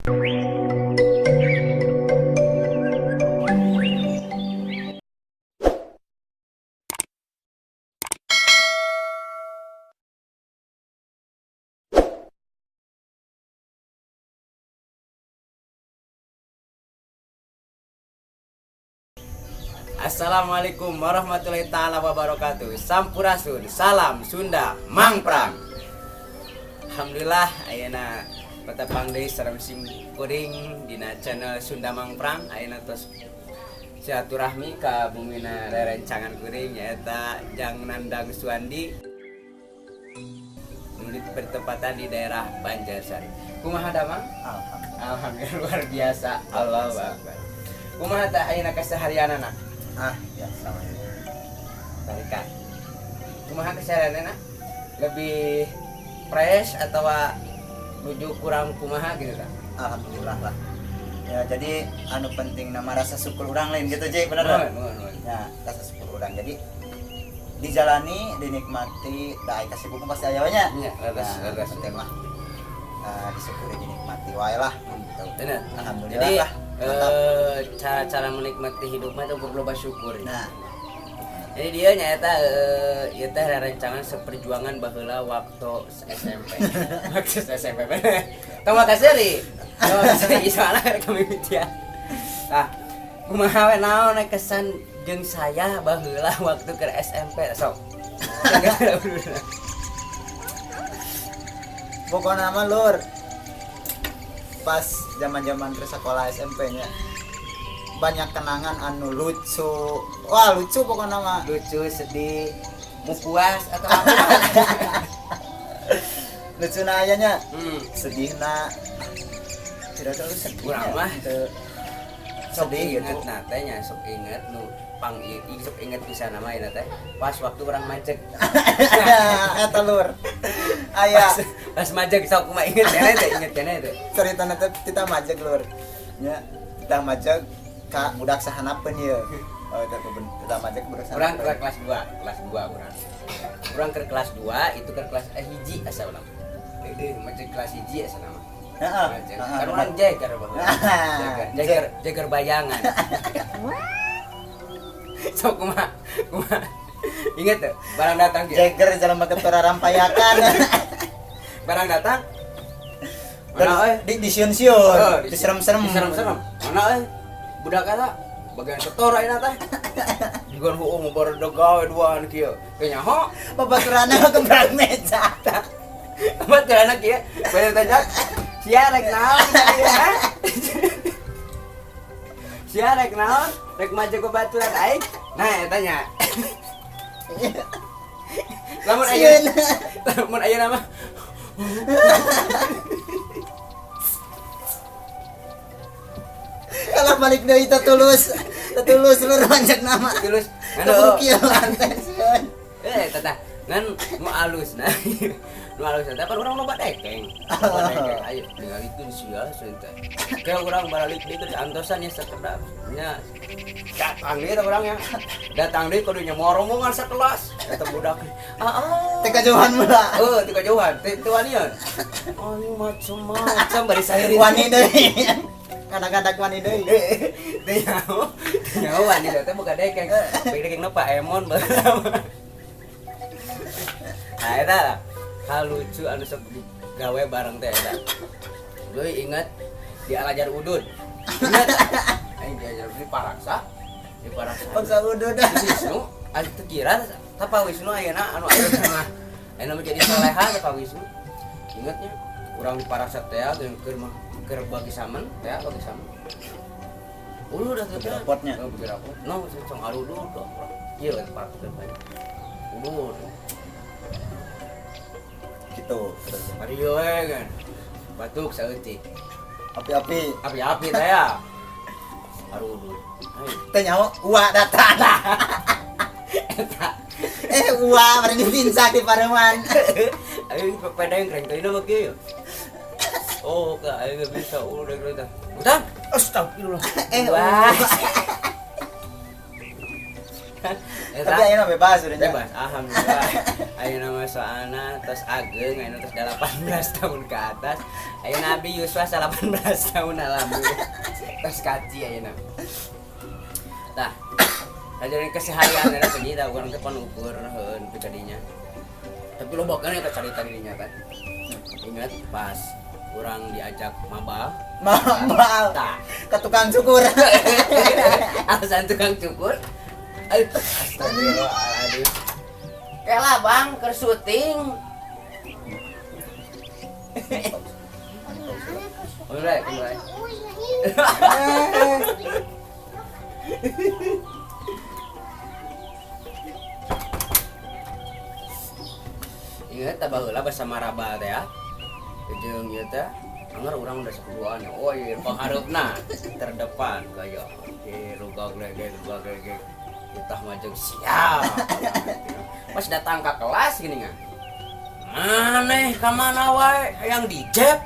Assalamualaikum warahmatullahi taala wabarakatuh. Sampurasun, salam Sunda, mangprang. Alhamdulillah ayeuna patapang deui sareng sing kuring dina channel Sunda Mangprang. Ayeuna tos silaturahmi ka bumina rerencangan kuring nyaeta Jang Nandang Suandi. Nulis bertempatan di daerah Banjarsari. Kumaha damang? Alhamdulillah luar biasa. Allahu akbar. Kumaha teh ayeuna kaseharianana? Biasa Balikan. Kumaha keseharianana? Lebih fresh atau nuju kurang kumaha gitu kan? Alhamdulillah lah. Ya jadi penting nama rasa syukur orang lain gitu Jay, bener. Ya, rasa syukur orang. Jadi dijalani, dinikmati, da kasih buku pasti aya nya. Iya, leres penting mah. Disyukuri, dinikmati wae lah. Bener. Alhamdulillah Jadi lah. cara menikmati hidupnya itu berloba syukur. Nah, jadi dia nyata ieu teh rerencangan seperjuangan baheula waktu SMP. Waktu SMP. Tong makasih ri. Soalna kami mimitian. Nah, kumaha we naon kesan jeung saya baheula waktu ke SMP sok. pokoknya mah lur pas zaman-zaman ke sekolah SMP-nya banyak kenangan anu lucu. Wah, lucu pokoknya mah. Lucu, sedih, mau puas atau apa? Lucu na aya nya. Sedih na. Tidak terlalu sedih. Kurang mah sok sedih gitu. inget natenya, sok inget nu sok inget bisa nama ieu teh. Pas waktu urang macet. Eta lur. Aya Pas majeg sok kumaha inget keneh teh. cerita nanti kita majek lur nya kita majek ka budak sahanapeun ieu. Oh, kita majek budak Urang ke sahanapeun. kelas 2 urang. Urang ke kelas 2 itu ke kelas 1 asa urang. Majeg kelas 1 asa nama. Heeh. Kan urang jeger baheula. Jeger bayangan. Sok kumaha? Ingat tuh, barang datang dia. Jeger jalan ketora rampayakan. Barang datang. Dan Mana di siun-siun, diserem-serem. Serem-serem. Mana budak kata bagian setor ayeuna teh. Juga heueuh ngobrol gawe duaan kieu. Kayaknya ho, Babaturanna kebrang meja. betul anak kieu. Bener tanya. Sia rek naon ya? Sia rek naon? Rek maju ke baturan aing. Nah, tanya. Lamun ayeuna mah Kalau balik deui tetulus lur manjak nama. tulus. Aduh, kieu lanteun. Tata, ngan mau alus nah. Nu alus teh kan urang loba dekeng. Ayo ningalikeun sia santai. Kayak urang balik deui ke antosan nya sakedap. Nya datang deui urang ya. Datang deui kudu nya rombongan sakelas. Eta budak. Teh kajauhan mula. Teu kajauhan, teu wanian. Anu macam-macam bari saeureun. Wani deui. Kadang-kadang wani deui. Teu nyaho wani teh bukan dekeng. Baik dekengna Pak Emon baheula. Nah, eta lah. Hal lucu anu sok gawe bareng teh eta. Deui inget di Alajar Udud. Ingat? Aing diajar di Paraksa. Di Paraksa. Paksa udud. Wisnu, anu teu kira tapa Wisnu ayeuna anu aya tengah. Ayeuna menjadi soleha tapa Wisnu. Ingatnya urang di Paraksa teh keur bagi samen teh bagi samen. Udah teh Rapotnya. Bagi rapot. No, cong arudud dong. Ieu teh Paraksa teh. Udud. Gitu. Mario kan. Batuk saeutik. Api-api. Api-api teh ya. Arudud. Teh nyaho uwa datang. Uwa mari dipinsak di Pareman. Ayo pedeng keren teuing mah kieu. Oh, ka ayo bisa udah kita. Udah. Astagfirullah. Wah. Tapi ayeuna bebas udah nya. bebas alhamdulillah. Ayeuna mah soalna tos ageng ayeuna tos 18 tahun ke atas. Ayeuna abi Yuswa 18 tahun alhamdulillah. Tos kaci ayeuna. Tah. Ajaran keseharian eta teh da urang teh pan ukur heun teh kadinya. Tapi lo bakal eta carita dirinya kan. Ingat pas urang diajak mabal. Mabal. Tah. Ke tukang cukur. Alasan tukang cukur. Astagfirullahaladzim. Kela bang, ke syuting. Mulai. Ingat tak baheula bersama Rabal teh ya. Jeung ieu teh anger urang udah sakuduan. Oh ieu pangharepna terdepan gaya. Rugag lege. Kita majeng siap. Pas datang ke kelas gini nggak? Maneh kemana wae? Yang di jeb?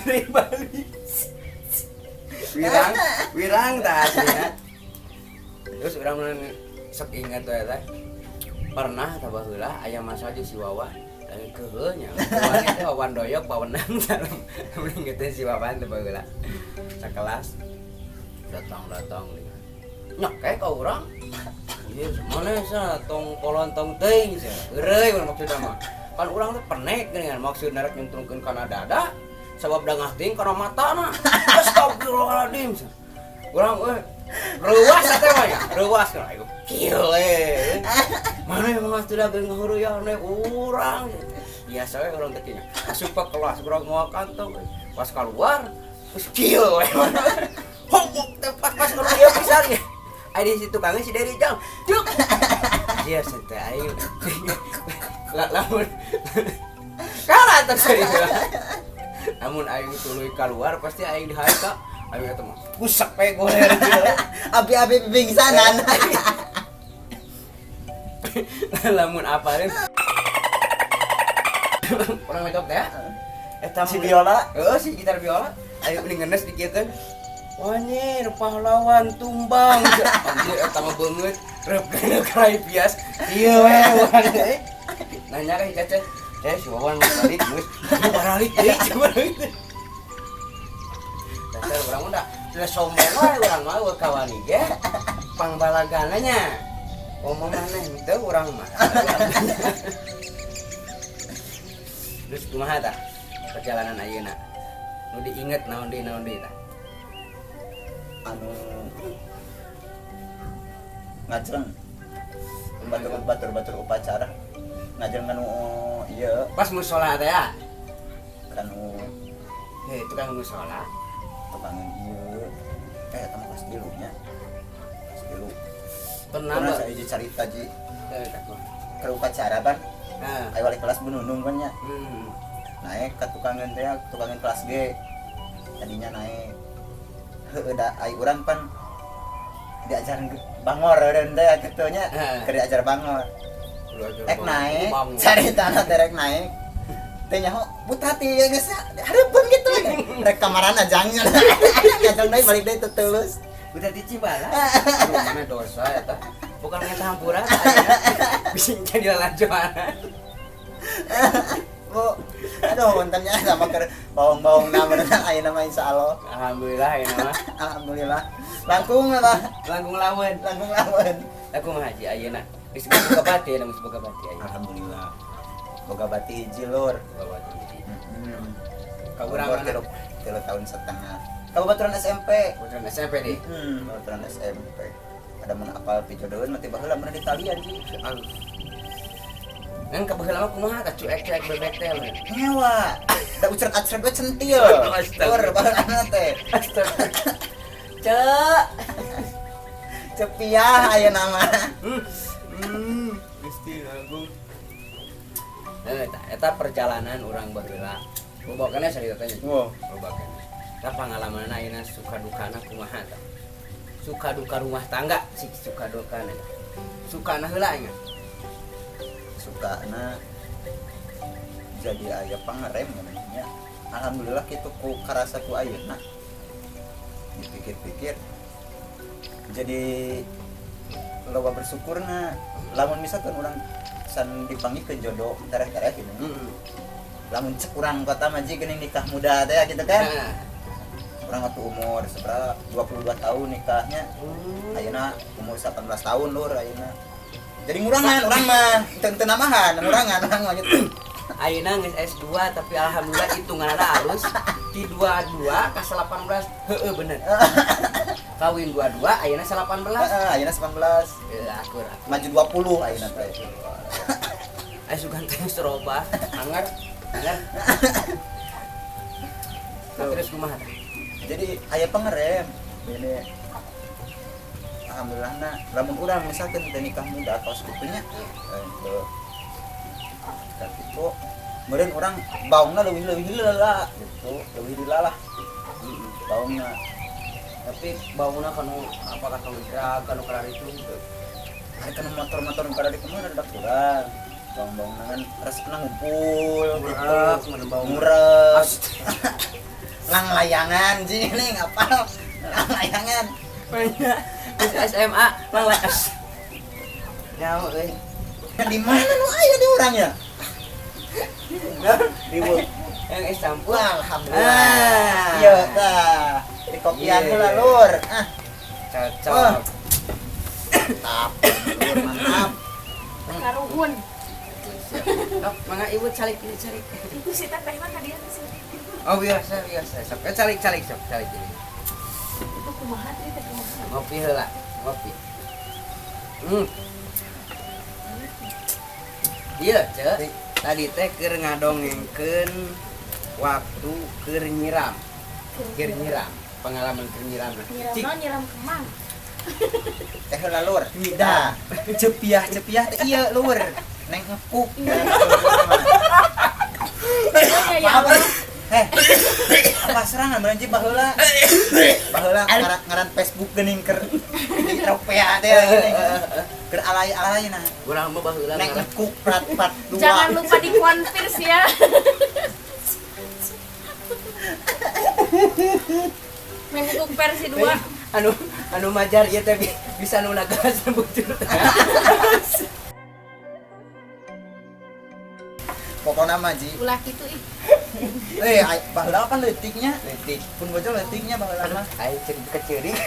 Dari Bali. Wirang tak aslinya. Terus orang sok ingat tuh ya. Pernah tak baheula aya masa jeung si Wawan. Keuheunya. Wawan teh Wawan doyok pawenang dalam mending teh si Wawan teh baheula. Sakelas datang nyokek ka urang ieu mana sa tong kolontong teuing sia eureuy maksudna mah kan urang teh penek dengan maksudna rek nyuntrungkeun kana dada sabab dangah ting kana matana astagfirullahaladzim urang reuwas teh mah ya reuwas kan ayo kieu mana emang sudah geus ngahuruyahne urang biasa we urang teh nya asup ka kelas urang moal kantong pas keluar terus kieu Hongkok tempat pas kalau dia pisang ya. Ada di situ kangen si dari jauh. Cuk. Dia santai ayo. Lamun. Kalah terus. Namun aing tuluy keluar pasti aing dihaika. Aing eta mah busak pe goler gitu. Abi-abi pingsanan. Lamun apalin. Orang ngecok teh. Eta Si biola. Heeh, si gitar biola. Ayo mending ngenes dikieun. Wanyir pahlawan tumbang. Anjir eta mah beungeut reup kana krai bias. Ieu we. Nanya ka Caca. Si Wawan balik geus. Balik deui. Dasar urang udah teu sombong we urang mah kawan ge. Pangbalagana nya. Omong maneh teu urang mah. Terus kumaha tah perjalanan ayeuna? Nu diinget naon deui tah? Anu ngajeng batur upacara ngajeng kanu ieu Pas mushola teh ya? kanu Tukang mushola. tukang ieu eta mah kelas 3 nya kelas 3 Pernah pernah saya hiji carita ji takut. ke upacara ban Nah. aya wali kelas benunung kan nya Hmm. naik ke tukangan teh tukangan kelas G tadinya naik heueuh da ai urang pan diajaran bangor dan teh kitu nya keur diajar bangor ek naik caritana teh rek naik teh nyaho butati ya geus hareupeun kitu rek kamaran ajangnya ajang deui balik deui tetulus Udah dicibala. Aduh, mana dosa eta. Bukan eta hampura bisa jadi lalanjuan. Bu, aduh wontennya sama keur bawang-bawang nama ayeuna mah insyaallah. Alhamdulillah ayeuna mah. Alhamdulillah. Langkung lah. Langkung lawan. Aku mah haji ayeuna. Geus boga bati anu boga bati ayeuna. Alhamdulillah. Boga bati hiji lur. Boga bati hiji. Ka Ka urang urang 3 tahun setengah. Kabaturan SMP. Putra SMP deh. Kabaturan SMP. Ada mun apal pijodoeun mah tiba heula mun di talian sih. Kan kebetulan aku mah tak cuek bebek teh. Ngewa. Da ucret-acret we centil. Lur baheula teh. Astaga. Cek. Cepiah ayeuna mah. Gusti Agung. Eta perjalanan urang baheula. Bobokannya cerita tanya. Wow. Bobokannya. Eta pengalaman ayeuna suka dukana kumaha tah? Suka duka rumah tangga sih suka dukana. Sukana heula ingat. Sukana jadi aya pangarem namanya. Alhamdulillah kitu ku karasa ku ayeuna. Dipikir-pikir jadi loba bersyukurna lamun misalkan orang san dipanggilkeun jodoh tareh-tareh gitu. Lamun cek urang kota mah ji geuning nikah muda teh gitu kan. Urang waktu umur seberapa 22 tahun nikahnya. Ayeuna umur 18 tahun lur ayeuna. Jadi ngurangan urang mah teu namahan, ngurangan urang mah gitu. Ayeuna geus S2 tapi alhamdulillah hitunganna halus di 22 ka 18 heueuh bener. Kawin 22 ayeuna 18. Ayeuna 19. Akur. Maju 20 ayeuna teh. Aya sugan teh seroba, anger. Terus kumaha? Jadi aya pangerem. Ini alhamdulillah lamun urang misalkan teh nikah muda atau sepupunya itu tapi kok meureun urang baungna leuwih heula gitu, leuwih heula lah. Baungna Tapi bauna kanu apakah kanu drag kanu karar itu gitu. aya kana motor-motor nu kada di kemana ada kurang. Baung-baungna kan resepna ngumpul gitu. Murah. Lang layangan ji ini ngapal. Lang layangan. Banyak di SMA lang las. Nyaho euy. Di mana nu aya di urang ya? Ribu yang es campur. Alhamdulillah. Iya tah. Di kopian heula lur. Cocok. Mantap. Lur mantap. Karuhun. Dok, mangga ibu calik. Ibu si teteh mah tadi ada sih. Oh biasa. Sok calik sok calik ini. Itu kumaha teh teh kumaha. Ngopi heula, ngopi. Iya, Cek. Tadi teh keur ngadongengkeun waktu keur nyiram. Pengalaman keur nyiram. Nyiram kemang. Teh heula lur. Dah. Cepiah teh ieu lur. Neng ngepuk. Apa? Apa serangan beranji baheula. Baheula ngaran Facebook geuning keur di tropea teh geuning. Keur alay-alay nah. Urang mah baheula Neng ngepuk prat 2. Jangan lupa dikonfirm ya. Mengkuk versi 2. Anu majar ieu teh bisa nu nagas bujur. Pokokna mah ji. Ulah kitu ih. Baheula kan leutiknya. Letik. Pun bojo leutiknya baheula mah. Ai ceuk keceuring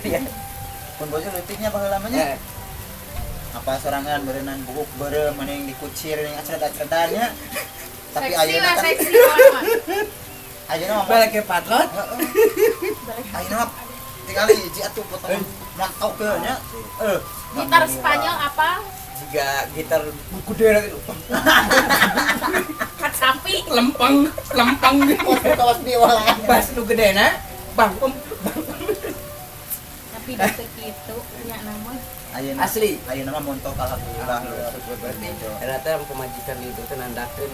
ya. Pun bojo leutiknya baheula mah nya. Apa sorangan berenang bubuk bere mending dikucir ning acret-acretannya. Tapi ayeuna kan Seksi mah. ayeuna mah Balik ke patlot. ayeuna mah tinggal hiji atuh potong mantau ke nya. Gitar Spanyol apa? Jika gitar gede gitu. Kat sapi. Lempeng Kawas biola. bas nu gedena bang Tapi deket kitu nya nama. Ayeuna asli. ayeuna mah montok alhamdulillah. Berarti eta teh pemajikan itu teh nandakeun